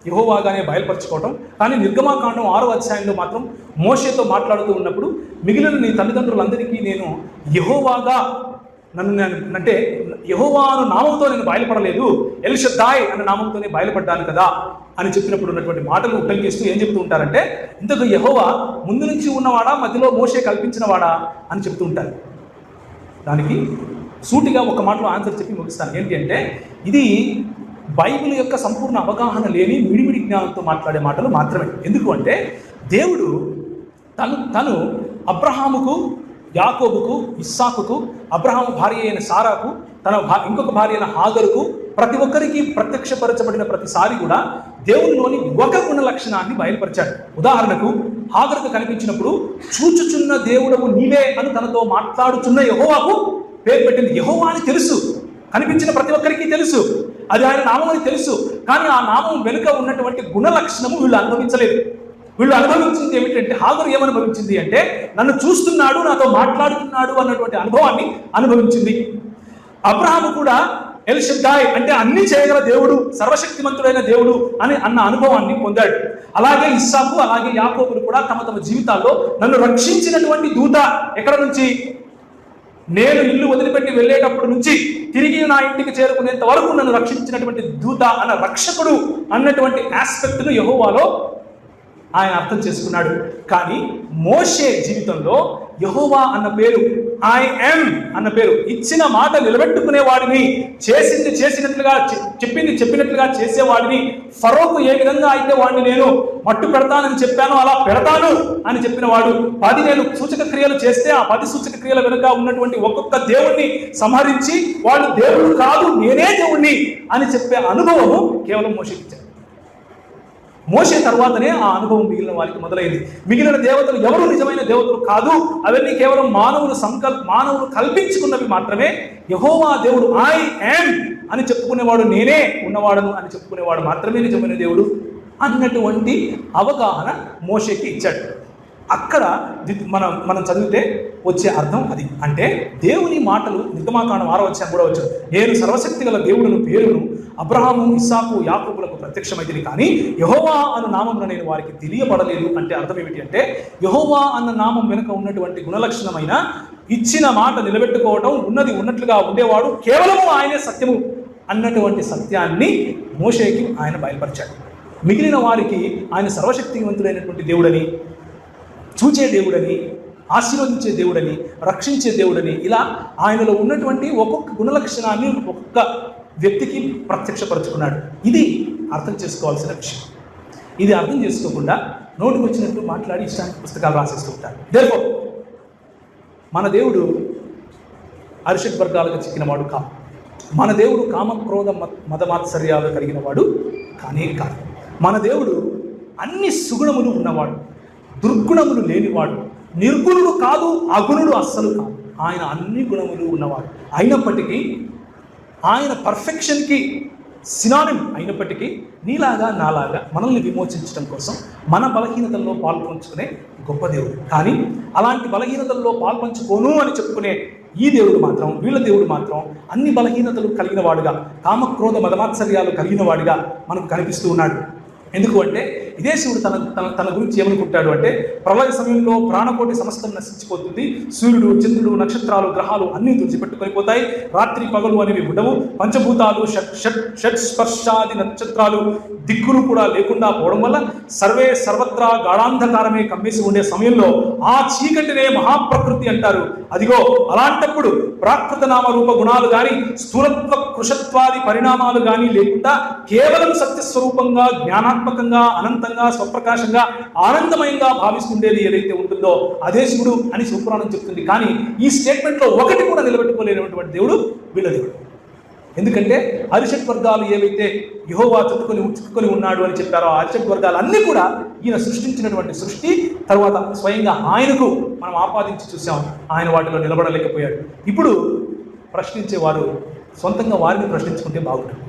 యెహోవాగానే బయలుపరచుకోవటం, కానీ నిర్గమాకాండం 6వ అధ్యాయంలో మాత్రం మోషేతో మాట్లాడుతూ ఉన్నప్పుడు మిగిలిన నీ తల్లిదండ్రులందరికీ నేను యెహోవాగా అంటే యెహోవాను నామంతో నేను బయలుపడలేదు, ఎల్ షద్దాయ్ అన్న నామంతోనే బయలుపడ్డాను కదా అని చెప్పినప్పుడు ఉన్నటువంటి మాటలు ఉటంకిస్తూ ఏం చెప్తూ ఉంటారంటే, ఇంతకు యెహోవా ముందు నుంచి ఉన్నవాడా, మధ్యలో మోషే కల్పించినవాడా అని చెప్తూ ఉంటారు. దానికి సూటిగా ఒక మాటలో ఆన్సర్ చెప్పి ముగిస్తాను. ఏంటి అంటే, ఇది బైబిల్ యొక్క సంపూర్ణ అవగాహన లేని మిడిమిడి జ్ఞానంతో మాట్లాడే మాటలు మాత్రమే. ఎందుకు అంటే, దేవుడు తను అబ్రహాముకు, యాకోబుకు, ఇస్సాకుకు, అబ్రహాము భార్య అయిన సారాకు, తన ఇంకొక భార్య అయిన హాగరుకు, ప్రతి ఒక్కరికి ప్రత్యక్షపరచబడిన ప్రతిసారి కూడా దేవునిలోని ఒక గుణ లక్షణాన్ని బయలుపరిచాడు. ఉదాహరణకు హాగరుకు కనిపించినప్పుడు చూచుచున్న దేవుడవు నీవే అని తనతో మాట్లాడుచున్న యెహోవాకు పేరు పెట్టింది. యెహోవా అని తెలుసు, కనిపించిన ప్రతి ఒక్కరికి తెలుసు, అది ఆయన నామం అని తెలుసు. కానీ ఆ నామం వెనుక ఉన్నటువంటి గుణ లక్షణము వీళ్ళు అనుభవించలేదు. వీళ్ళు అనుభవించింది ఏమిటంటే, హాగరు ఏమనుభవించింది అంటే, నన్ను చూస్తున్నాడు, నాతో మాట్లాడుతున్నాడు అన్నటువంటి అనుభవాన్ని అనుభవించింది. అబ్రహాము కూడా ఎల్ షద్దాయ్ అంటే అన్ని చేయగల దేవుడు, సర్వశక్తిమంతుడైన దేవుడు అని అన్న అనుభవాన్ని పొందాడు. అలాగే ఇస్సాకు, అలాగే యాకోబులు కూడా తమ తమ జీవితాల్లో నన్ను రక్షించినటువంటి దూత ఎక్కడ నుంచి, నేను ఇల్లు వదిలిపెట్టి వెళ్ళేటప్పుడు నుంచి తిరిగి నా ఇంటికి చేరుకునేంత వరకు నన్ను రక్షించినటువంటి దూత అన్న రక్షకుడు అన్నటువంటి ఆస్పెక్ట్ను యెహోవాలో ఆయన అర్థం చేసుకున్నాడు. కానీ మోషే జీవితంలో యెహోవా అన్న పేరు, ఐ యామ్ అన్న పేరు, ఇచ్చిన మాట నిలబెట్టుకునేవాడిని, చేసింది చేసినట్లుగా, చెప్పింది చెప్పినట్లుగా చేసేవాడిని, ఫరోకు ఏ విధంగా అయితే వాడిని నేను మట్టు పెడతానని చెప్పాను అలా పెడతాను అని చెప్పిన వాడు, 10 నేను సూచక క్రియలు చేస్తే ఆ 10 సూచక క్రియల వెనుక ఉన్నటువంటి ఒక్కొక్క దేవుణ్ణి సంహరించి వాళ్ళు దేవుడు కాదు నేనే దేవుణ్ణి అని చెప్పే అనుభవము కేవలం మోషేకి ఇచ్చాడు. మోషే తర్వాతనే ఆ అనుభవం మిగిలిన వారికి మొదలైంది. మిగిలిన దేవతలు ఎవరు నిజమైన దేవతలు కాదు, అవన్నీ కేవలం మానవులు కల్పించుకున్నవి మాత్రమే. యెహోవా దేవుడు ఐ యామ్ అని చెప్పుకునేవాడు, నేనే ఉన్నవాడను అని చెప్పుకునేవాడు మాత్రమే నిజమైన దేవుడు అన్నటువంటి అవగాహన మోషేకి ఇచ్చాడు. అక్కడ మనం చదివితే వచ్చే అర్థం అది. అంటే దేవుని మాటలు నిర్గమాకాండం 6వ అధ్యాయం కూడా వచ్చాడు, నేను సర్వశక్తి గల దేవుడును పేరును అబ్రహాము, ఇస్సాకు, యాకోబులకు ప్రత్యక్షమైంది, కానీ యెహోవా అన్న నామమున నేను వారికి తెలియబడలేదు. అంటే అర్థం ఏమిటి అంటే, యెహోవా అన్న నామం వెనుక ఉన్నటువంటి గుణలక్షణమైన ఇచ్చిన మాట నిలబెట్టుకోవడం, ఉన్నది ఉన్నట్లుగా ఉండేవాడు, కేవలము ఆయనే సత్యము అన్నటువంటి సత్యాన్ని మోషేకి ఆయన బయలుపరిచాడు. మిగిలిన వారికి ఆయన సర్వశక్తివంతుడైనటువంటి దేవుడని, చూచే దేవుడని, ఆశీర్వదించే దేవుడని, రక్షించే దేవుడని, ఇలా ఆయనలో ఉన్నటువంటి ఒక్కొక్క గుణలక్షణాన్ని ఒక్కొక్క వ్యక్తికి ప్రత్యక్షపరుచుకున్నాడు. ఇది అర్థం చేసుకోవాల్సిన విషయం. ఇది అర్థం చేసుకోకుండా నోటికి వచ్చినట్టు మాట్లాడి ఇష్టానికి పుస్తకాలు రాసేస్తూ ఉంటారు. దేర్ఫోర్ మన దేవుడు అరిషడ్ వర్గాలకు చిక్కినవాడు కాదు. మన దేవుడు కామ క్రోధ మదమాత్సర్యాలు కలిగిన వాడు కానే కాదు. మన దేవుడు అన్ని సుగుణములు ఉన్నవాడు, దుర్గుణములు లేనివాడు, నిర్గుణుడు కాదు, అగుణుడు అస్సలు కాదు. ఆయన అన్ని గుణములు ఉన్నవాడు. అయినప్పటికీ ఆయన పర్ఫెక్షన్కి సినానిమ్ అయినప్పటికీ నీలాగా నాలాగా మనల్ని విమోచించడం కోసం మన బలహీనతల్లో పాల్పంచుకునే గొప్ప దేవుడు. కానీ అలాంటి బలహీనతల్లో పాల్పంచుకోను అని చెప్పుకునే ఈ దేవుడు మాత్రం, వీళ్ళ దేవుడు మాత్రం అన్ని బలహీనతలు కలిగిన వాడుగా, కామక్రోధ మదమాత్సర్యాలు కలిగిన వాడిగా మనకు కనిపిస్తూ ఉన్నాడు. ఎందుకు అంటే ఇదే శివుడు తన గురించి ఏమనుకుంటాడు అంటే, ప్రళయ సమయంలో ప్రాణకోటి సమస్తం నశించిపోతుంది, సూర్యుడు, చంద్రుడు, నక్షత్రాలు, గ్రహాలు అన్నీ తుడిచిపెట్టుకొనిపోతాయి, రాత్రి పగలు అనేవి ఉండవు, పంచభూతాలు, షట్ స్పర్శాది నక్షత్రాలు, దిక్కులు కూడా లేకుండా పోవడం వల్ల సర్వత్రా గాఢాంధకారమే కమ్మేసి ఉండే సమయంలో ఆ చీకటినే మహాప్రకృతి అంటారు. అదిగో అలాంటప్పుడు ప్రాకృత నామ రూప గుణాలు కానీ, స్థూలత్వ కృషత్వాది పరిణామాలు కానీ లేకుండా కేవలం సత్యస్వరూపంగా, జ్ఞానాత్మకంగా, అనంతంగా, స్వప్రకాశంగా, ఆనందమయంగా భావిస్తుండేది ఏదైతే ఉంటుందో అదే శివుడు అని శివపురాణం చెప్తుంది. కానీ ఈ స్టేట్మెంట్లో ఒకటి కూడా నిలబెట్టుకోలేనటువంటి దేవుడు వీళ్ళ దేవుడు. ఎందుకంటే అరిషట్ వర్గాలు ఏవైతే యెహోవా చిక్కుకొని ఉన్నాడు అని చెప్పారో ఆ అరిషట్ వర్గాలు అన్నీ కూడా ఈయన సృష్టించినటువంటి సృష్టి, తర్వాత స్వయంగా ఆయనకు మనం ఆపాదించి చూసాం. ఆయన వాటిలో నిలబడలేకపోయాడు. ఇప్పుడు ప్రశ్నించేవారు సొంతంగా వారిని ప్రశ్నించుకుంటే బాగుంటుంది.